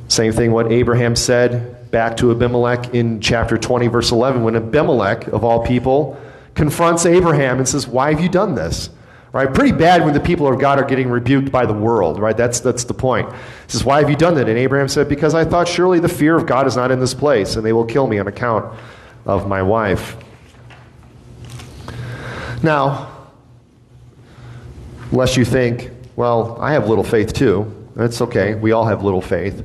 Same thing what Abraham said back to Abimelech in chapter 20, verse 11, when Abimelech, of all people, confronts Abraham and says, why have you done this? Right? Pretty bad when the people of God are getting rebuked by the world, right? That's the point. He says, why have you done that? And Abraham said, because I thought surely the fear of God is not in this place, and they will kill me on account of my wife. Now, unless you think, well, I have little faith too. That's okay. We all have little faith.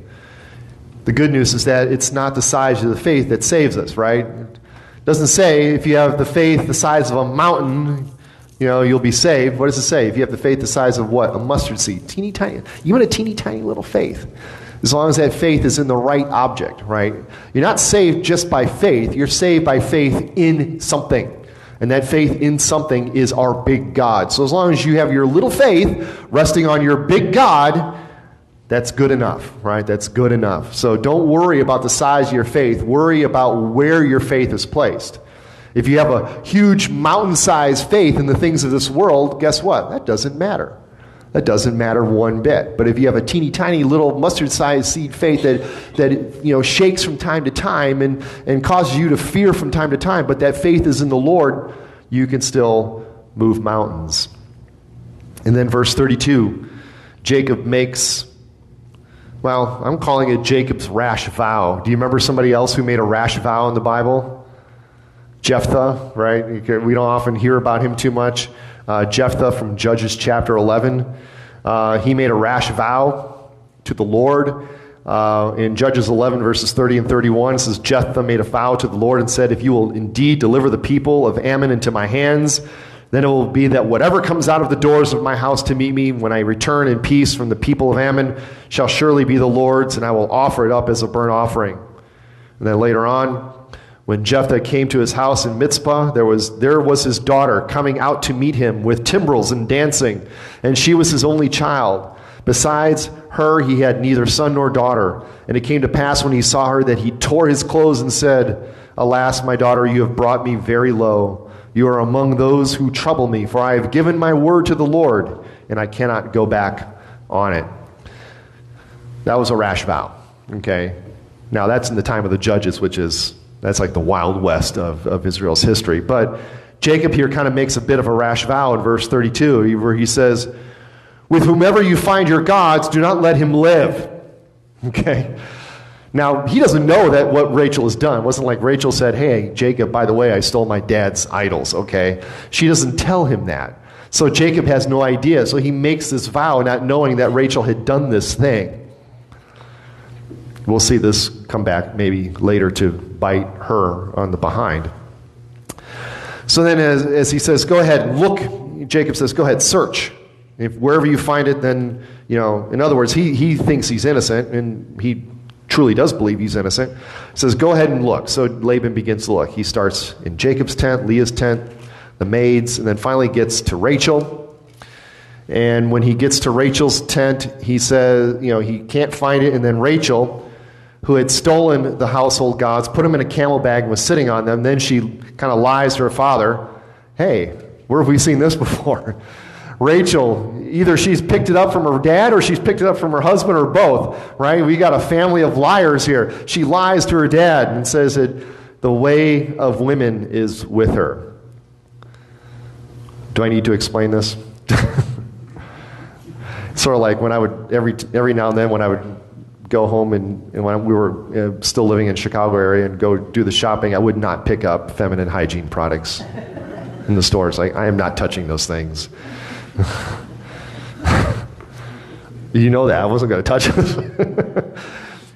The good news is that it's not the size of the faith that saves us, right? It doesn't say if you have the faith the size of a mountain, you'll be saved. What does it say? If you have the faith the size of what? A mustard seed. Teeny tiny. You want a teeny tiny little faith. As long as that faith is in the right object, right? You're not saved just by faith. You're saved by faith in something. And that faith in something is our big God. So as long as you have your little faith resting on your big God, that's good enough, right? That's good enough. So don't worry about the size of your faith. Worry about where your faith is placed. If you have a huge mountain-sized faith in the things of this world, guess what? That doesn't matter. That doesn't matter one bit. But if you have a teeny tiny little mustard-sized seed faith that shakes from time to time and causes you to fear from time to time, but that faith is in the Lord, you can still move mountains. And then verse 32, Jacob makes, well, I'm calling it Jacob's rash vow. Do you remember somebody else who made a rash vow in the Bible? Jephthah, right? We don't often hear about him too much. Jephthah from Judges chapter 11. He made a rash vow to the Lord. In Judges 11, verses 30 and 31, it says, Jephthah made a vow to the Lord and said, if you will indeed deliver the people of Ammon into my hands, then it will be that whatever comes out of the doors of my house to meet me when I return in peace from the people of Ammon shall surely be the Lord's, and I will offer it up as a burnt offering. And then later on, when Jephthah came to his house in Mizpah, there was his daughter coming out to meet him with timbrels and dancing, and she was his only child. Besides her, he had neither son nor daughter. And it came to pass when he saw her that he tore his clothes and said, Alas, my daughter, you have brought me very low. You are among those who trouble me, for I have given my word to the Lord, and I cannot go back on it. That was a rash vow. Okay? Now, that's in the time of the Judges, that's like the Wild West of Israel's history. But Jacob here kind of makes a bit of a rash vow in verse 32, where he says, with whomever you find your gods, do not let him live. Okay? Now, he doesn't know that what Rachel has done. It wasn't like Rachel said, hey, Jacob, by the way, I stole my dad's idols, okay? She doesn't tell him that. So Jacob has no idea. So he makes this vow not knowing that Rachel had done this thing. We'll see this come back maybe later to bite her on the behind. So then as he says, go ahead, look, Jacob says, go ahead, search. If wherever you find it, then, in other words, he thinks he's innocent, and he truly does believe he's innocent. He says, go ahead and look. So Laban begins to look. He starts in Jacob's tent, Leah's tent, the maids, and then finally gets to Rachel. And when he gets to Rachel's tent, he says, he can't find it. And then Rachel, who had stolen the household gods, put them in a camel bag and was sitting on them. Then she kind of lies to her father, hey, where have we seen this before? Rachel, either she's picked it up from her dad or she's picked it up from her husband or both, right? We got a family of liars here. She lies to her dad and says that the way of women is with her. Do I need to explain this? Sort of like when I would, every now and then when I would go home and when we were still living in Chicago area and go do the shopping, I would not pick up feminine hygiene products in the stores. Like, I am not touching those things. You know that. I wasn't going to touch it.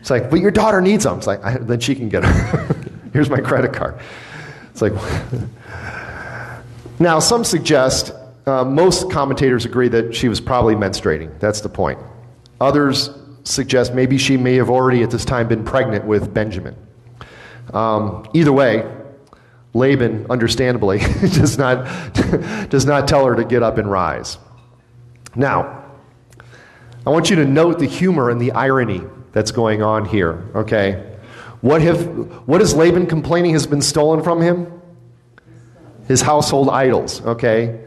It's like, but your daughter needs them. It's like, then she can get them. Here's my credit card. It's like, now some suggest, most commentators agree that she was probably menstruating. That's the point. Others suggest maybe she may have already at this time been pregnant with Benjamin. Either way, Laban, understandably, does not tell her to get up and rise. Now, I want you to note the humor and the irony that's going on here, okay? What is Laban complaining has been stolen from him? His household idols, okay?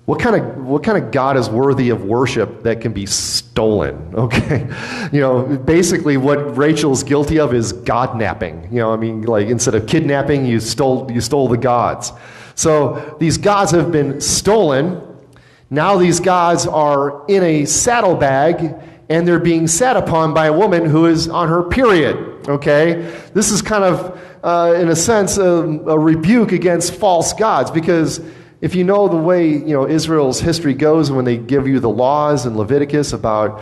What kind of God is worthy of worship that can be stolen? Okay, basically what Rachel's guilty of is God napping. Like instead of kidnapping, you stole the gods. So these gods have been stolen. Now these gods are in a saddlebag, and they're being sat upon by a woman who is on her period. Okay, this is kind of, in a sense, a rebuke against false gods, because if you know the way, Israel's history goes, when they give you the laws in Leviticus about,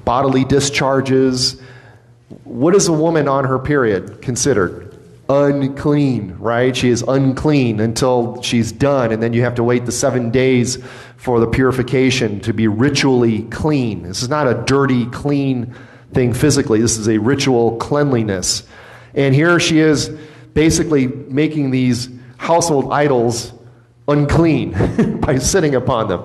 bodily discharges, what is a woman on her period considered? Unclean, right? She is unclean until she's done, and then you have to wait the 7 days for the purification to be ritually clean. This is not a dirty, clean thing physically. This is a ritual cleanliness. And here she is basically making these household idols unclean by sitting upon them.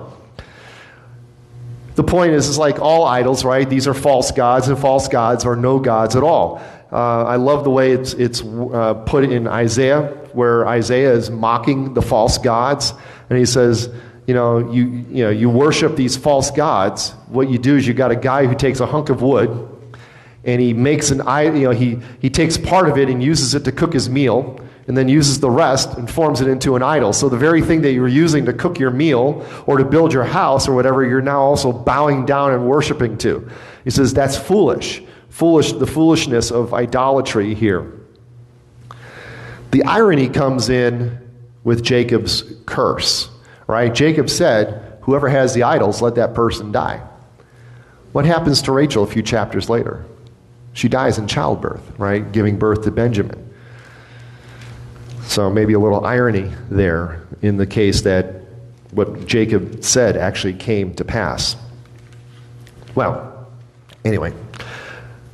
The point is like all idols, right? These are false gods, and false gods are no gods at all. I love the way it's put in Isaiah, where Isaiah is mocking the false gods, and he says, you worship these false gods. What you do is you got a guy who takes a hunk of wood, and he makes he takes part of it and uses it to cook his meal, and then uses the rest and forms it into an idol. So the very thing that you were using to cook your meal or to build your house or whatever, you're now also bowing down and worshiping to. He says that's foolish. The foolishness of idolatry here. The irony comes in with Jacob's curse, right? Jacob said, whoever has the idols, let that person die. What happens to Rachel a few chapters later? She dies in childbirth, right? Giving birth to Benjamin. So maybe a little irony there in the case that what Jacob said actually came to pass. Well, anyway.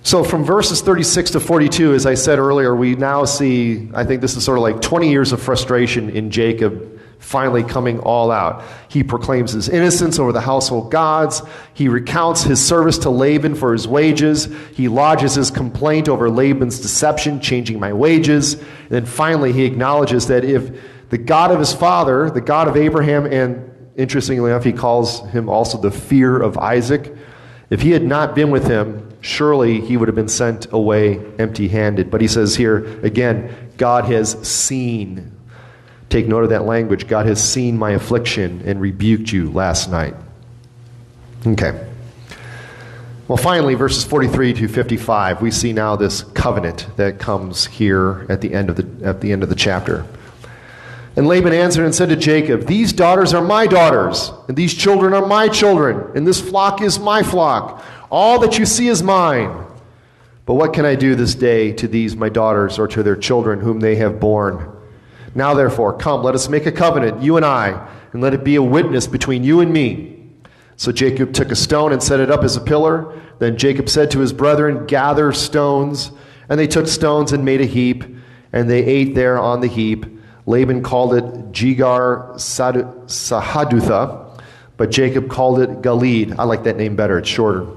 So from verses 36 to 42, as I said earlier, we now see, I think this is sort of like 20 years of frustration in Jacob finally coming all out. He proclaims his innocence over the household gods. He recounts his service to Laban for his wages. He lodges his complaint over Laban's deception, changing my wages. And then finally he acknowledges that if the God of his father, the God of Abraham, and interestingly enough, he calls him also the fear of Isaac, if he had not been with him, surely he would have been sent away empty-handed. But he says here, again, God has seen. Take note of that language. God has seen my affliction and rebuked you last night. Okay. Well, finally, verses 43 to 55, we see now this covenant that comes here at the end of the chapter. And Laban answered and said to Jacob, these daughters are my daughters, and these children are my children, and this flock is my flock. All that you see is mine. But what can I do this day to these my daughters, or to their children whom they have borne? Now therefore, come, let us make a covenant, you and I, and let it be a witness between you and me. So Jacob took a stone and set it up as a pillar. Then Jacob said to his brethren, gather stones. And they took stones and made a heap, and they ate there on the heap. Laban called it Jegar Sahadutha, but Jacob called it Galeed. I like that name better, it's shorter.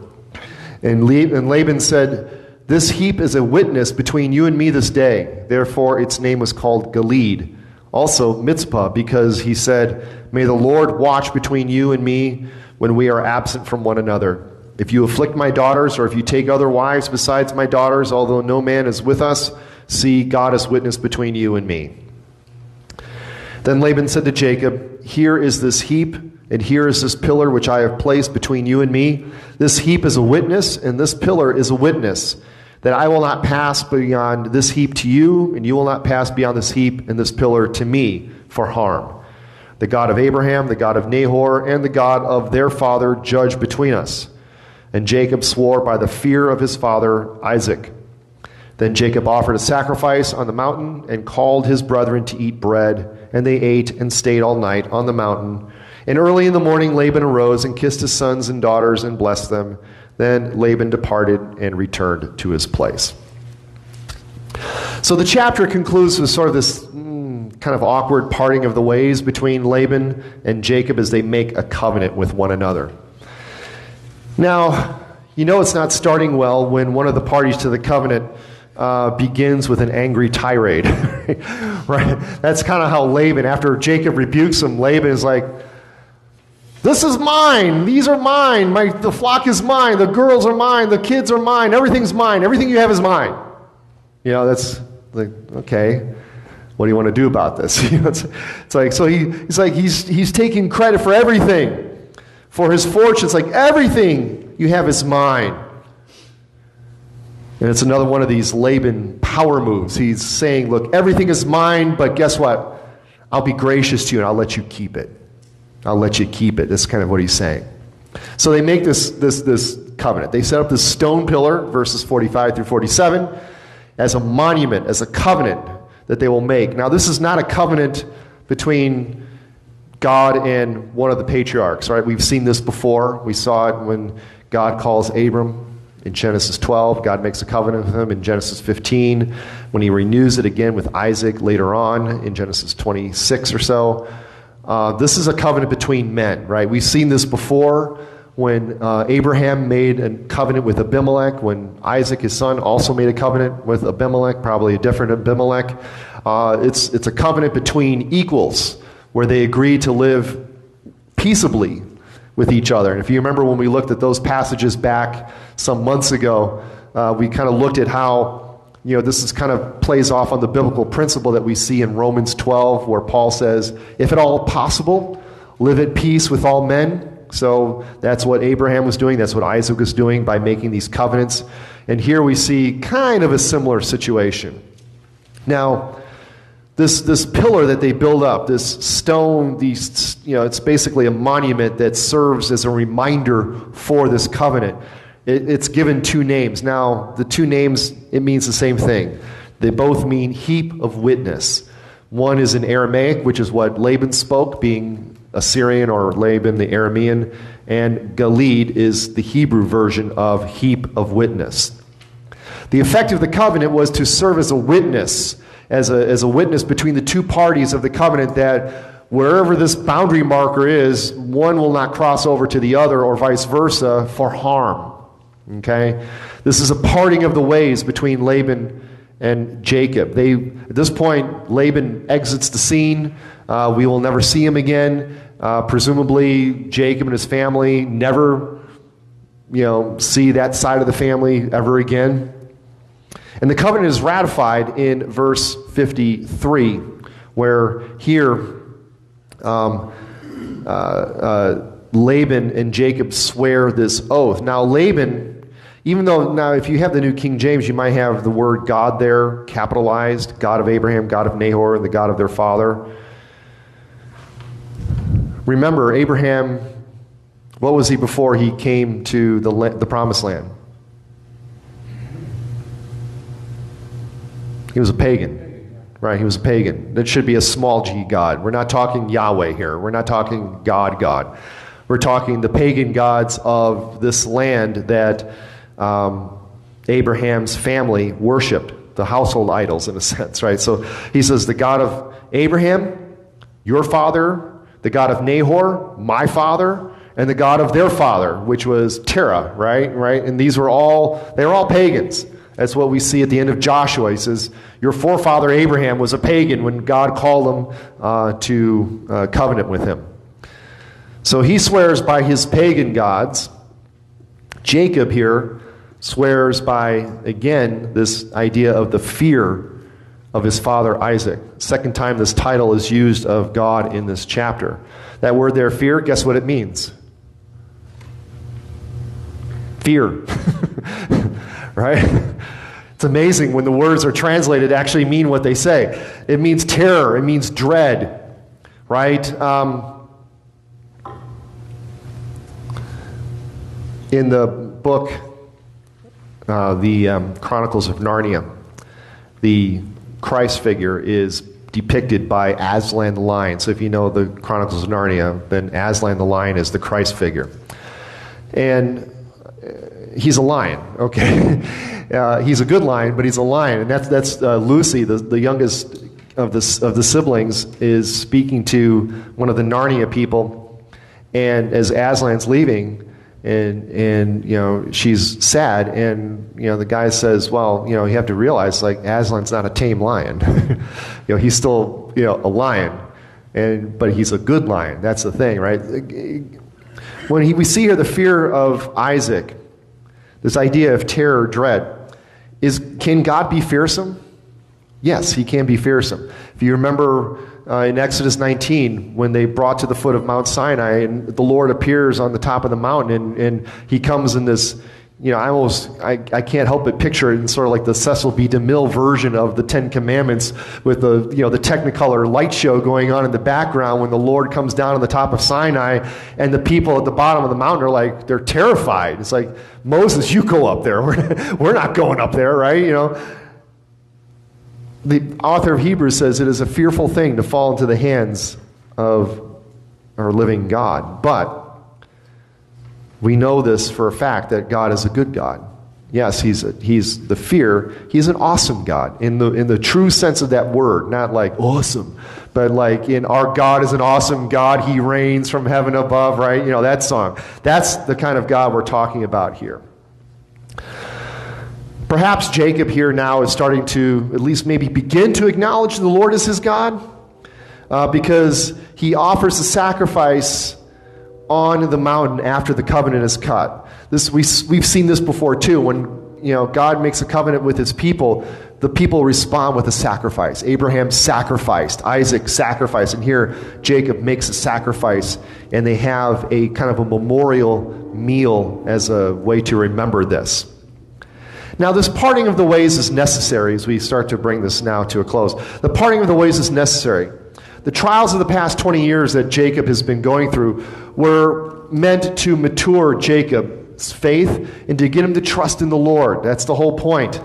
And Laban said, this heap is a witness between you and me this day. Therefore its name was called Galeed. Also Mitzpah, because he said, may the Lord watch between you and me when we are absent from one another. If you afflict my daughters, or if you take other wives besides my daughters, although no man is with us, see, God is witness between you and me. Then Laban said to Jacob, here is this heap, and here is this pillar which I have placed between you and me. This heap is a witness, and this pillar is a witness, that I will not pass beyond this heap to you, and you will not pass beyond this heap and this pillar to me for harm. The God of Abraham, the God of Nahor, and the God of their father judge between us. And Jacob swore by the fear of his father Isaac. Then Jacob offered a sacrifice on the mountain and called his brethren to eat bread. And they ate and stayed all night on the mountain. And early in the morning Laban arose and kissed his sons and daughters and blessed them. Then Laban departed and returned to his place. So the chapter concludes with sort of this kind of awkward parting of the ways between Laban and Jacob as they make a covenant with one another. Now, you know it's not starting well when one of the parties to the covenant begins with an angry tirade. Right? That's kind of how Laban, after Jacob rebukes him, Laban is like, this is mine, these are mine, the flock is mine, the girls are mine, the kids are mine, everything's mine, everything you have is mine. You know, that's like, okay, what do you want to do about this? You know, it's like, so he's taking credit for everything. For his fortune, it's like everything you have is mine. And it's another one of these Laban power moves. He's saying, look, everything is mine, but guess what? I'll be gracious to you and I'll let you keep it. I'll let you keep it. That's kind of what he's saying. So they make this covenant. They set up this stone pillar, verses 45 through 47, as a monument, as a covenant that they will make. Now, this is not a covenant between God and one of the patriarchs, right? We've seen this before. We saw it when God calls Abram in Genesis 12. God makes a covenant with him in Genesis 15. When he renews it again with Isaac later on in Genesis 26 or so. This is a covenant between men, right? We've seen this before when Abraham made a covenant with Abimelech, when Isaac, his son, also made a covenant with Abimelech, probably a different Abimelech. It's a covenant between equals, where they agree to live peaceably with each other. And if you remember when we looked at those passages back some months ago, we kind of looked at how, you know, this is kind of plays off on the biblical principle that we see in Romans 12, where Paul says, if at all possible, live at peace with all men. So that's what Abraham was doing. That's what Isaac was doing by making these covenants. And here we see kind of a similar situation. Now, this pillar that they build up, this stone, it's basically a monument that serves as a reminder for this covenant. It's given two names. Now, the two names, it means the same thing. They both mean heap of witness. One is in Aramaic, which is what Laban spoke, being Assyrian, or Laban the Aramean, and Galeed is the Hebrew version of heap of witness. The effect of the covenant was to serve as a witness, as a witness between the two parties of the covenant, that wherever this boundary marker is, one will not cross over to the other, or vice versa, for harm. Okay? This is a parting of the ways between Laban and Jacob. At this point, Laban exits the scene. We will never see him again. Presumably, Jacob and his family never, see that side of the family ever again. And the covenant is ratified in verse 53, where here Laban and Jacob swear this oath. Now Laban, even though now if you have the New King James, you might have the word God there capitalized, God of Abraham, God of Nahor, and the God of their father. Remember, Abraham, what was he before he came to the promised land? He was a pagan, right? He was a pagan. That should be a small g God. We're not talking Yahweh here. We're not talking God. We're talking the pagan gods of this land that Abraham's family worshipped, the household idols in a sense, right? So he says, the God of Abraham, your father, the God of Nahor, my father, and the God of their father, which was Terah, right? And they were all pagans. That's what we see at the end of Joshua. He says, your forefather Abraham was a pagan when God called him to covenant with him. So he swears by his pagan gods. Jacob here swears by, again, this idea of the fear of his father Isaac. Second time this title is used of God in this chapter. That word there, fear, guess what it means? Fear. Right? It's amazing when the words are translated actually mean what they say. It means terror. It means dread. Right? In the book, the Chronicles of Narnia, the Christ figure is depicted by Aslan the lion. So if you know the Chronicles of Narnia, then Aslan the lion is the Christ figure. And he's a lion, okay? He's a good lion, but he's a lion. And that's Lucy, the youngest of the siblings, is speaking to one of the Narnia people. And as Aslan's leaving, and she's sad, and the guy says, well, you have to realize, like, Aslan's not a tame lion. He's still a lion, but he's a good lion. That's the thing, right? When we see here the fear of Isaac, this idea of terror, dread, can God be fearsome? Yes, he can be fearsome. If you remember in Exodus 19, when they brought to the foot of Mount Sinai, and the Lord appears on the top of the mountain, and he comes in this, I can't help but picture it in sort of like the Cecil B. DeMille version of the Ten Commandments, with the Technicolor light show going on in the background when the Lord comes down on the top of Sinai, and the people at the bottom of the mountain are like, they're terrified. It's like, Moses, you go up there. We're not going up there, right? The author of Hebrews says it is a fearful thing to fall into the hands of our living God. But we know this for a fact, that God is a good God. Yes, he's the fear. He's an awesome God in the true sense of that word, not like awesome, but like in our God is an awesome God. He reigns from heaven above, right? That song. That's the kind of God we're talking about here. Perhaps Jacob here now is starting to at least maybe begin to acknowledge the Lord as his God, because he offers a sacrifice on the mountain after the covenant is cut. We've seen this before too. When God makes a covenant with his people, the people respond with a sacrifice. Abraham sacrificed, Isaac sacrificed, and here Jacob makes a sacrifice, and they have a kind of a memorial meal as a way to remember this. Now, this parting of the ways is necessary as we start to bring this now to a close. The parting of the ways is necessary. The trials of the past 20 years that Jacob has been going through were meant to mature Jacob's faith and to get him to trust in the Lord. That's the whole point.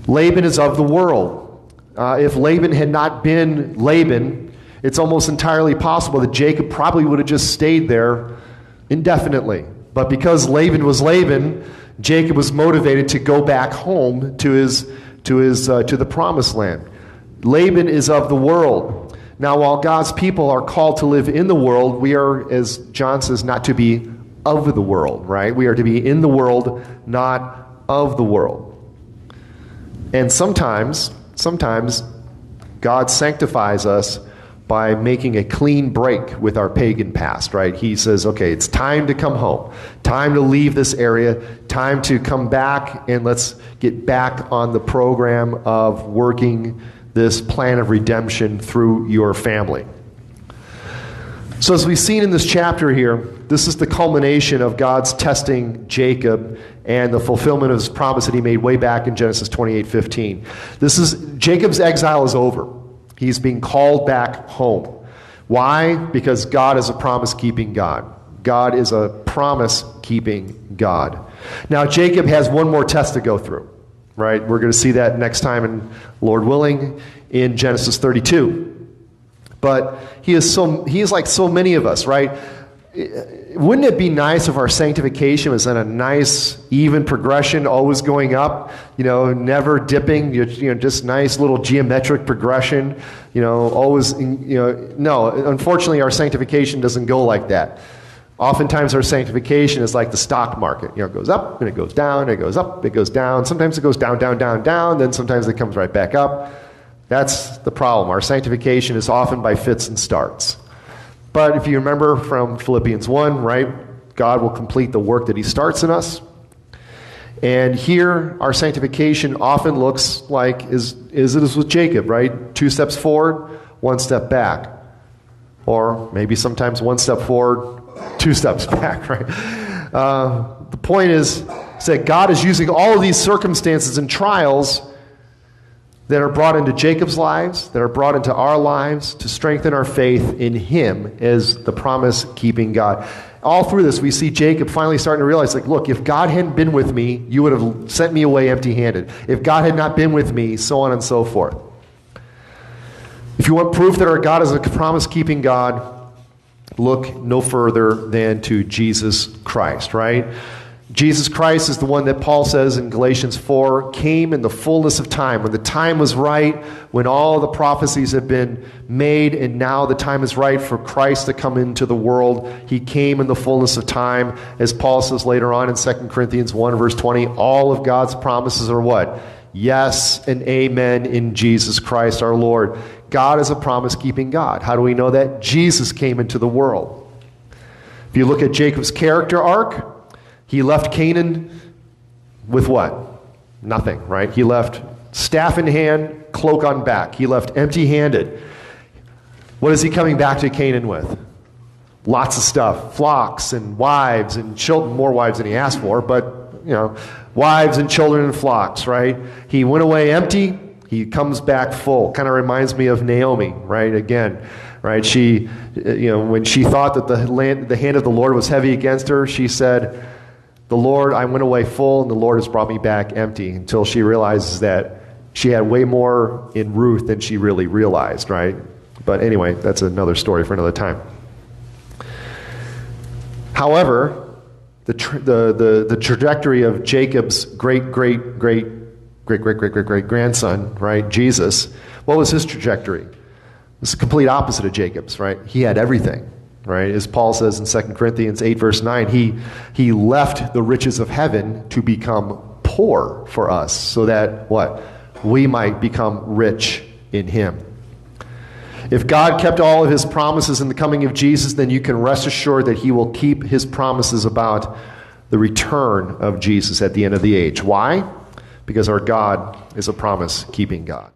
Laban is of the world. If Laban had not been Laban, it's almost entirely possible that Jacob probably would have just stayed there indefinitely. But because Laban was Laban, Jacob was motivated to go back home to the promised land. Laban is of the world. Now, while God's people are called to live in the world, we are, as John says, not to be of the world, right? We are to be in the world, not of the world. And sometimes God sanctifies us by making a clean break with our pagan past, right? He says, okay, it's time to come home, time to leave this area, time to come back, and let's get back on the program of working this plan of redemption through your family. So as we've seen in this chapter here, this is the culmination of God's testing Jacob and the fulfillment of his promise that he made way back in Genesis 28:15. Jacob's exile is over. He's being called back home. Why? Because God is a promise-keeping God. God is a promise-keeping God. Now, Jacob has one more test to go through, right? We're going to see that next time, in Lord willing, in Genesis 32. But he is like so many of us, right? Wouldn't it be nice if our sanctification was in a nice, even progression, always going up, never dipping, just nice little geometric progression, always, no, unfortunately our sanctification doesn't go like that. Oftentimes our sanctification is like the stock market. It goes up, and it goes down, it goes up, it goes down. Sometimes it goes down, down, down, down, then sometimes it comes right back up. That's the problem. Our sanctification is often by fits and starts. But if you remember from Philippians 1, right, God will complete the work that he starts in us. And here, our sanctification often looks like, as it is with Jacob, right? 2 steps forward, 1 step back. Or maybe sometimes 1 step forward, 2 steps back, right? The point is that God is using all of these circumstances and trials that are brought into Jacob's lives, that are brought into our lives to strengthen our faith in him as the promise-keeping God. All through this, we see Jacob finally starting to realize, look, if God hadn't been with me, you would have sent me away empty-handed. If God had not been with me, so on and so forth. If you want proof that our God is a promise-keeping God, look no further than to Jesus Christ, right? Jesus Christ is the one that Paul says in Galatians 4 came in the fullness of time, when the time was right, when all the prophecies have been made, and now the time is right for Christ to come into the world. He came in the fullness of time. As Paul says later on in 2 Corinthians 1 verse 20, all of God's promises are what? Yes and amen in Jesus Christ our Lord. God is a promise-keeping God. How do we know that? Jesus came into the world. If you look at Jacob's character arc, he left Canaan with what? Nothing, right? He left staff in hand, cloak on back. He left empty-handed. What is he coming back to Canaan with? Lots of stuff. Flocks and wives and children. More wives than he asked for, but, wives and children and flocks, right? He went away empty. He comes back full. Kind of reminds me of Naomi, right? Again, right? She, when she thought that the hand of the Lord was heavy against her, she said, I went away full, and the Lord has brought me back empty, until she realizes that she had way more in Ruth than she really realized, right? But anyway, that's another story for another time. However, the trajectory of Jacob's great-great-great-great-great-great-great-grandson, right, Jesus, what was his trajectory? It's the complete opposite of Jacob's, right? He had everything. Right? As Paul says in 2 Corinthians 8, verse 9, he left the riches of heaven to become poor for us, so that, what? We might become rich in him. If God kept all of his promises in the coming of Jesus, then you can rest assured that he will keep his promises about the return of Jesus at the end of the age. Why? Because our God is a promise-keeping God.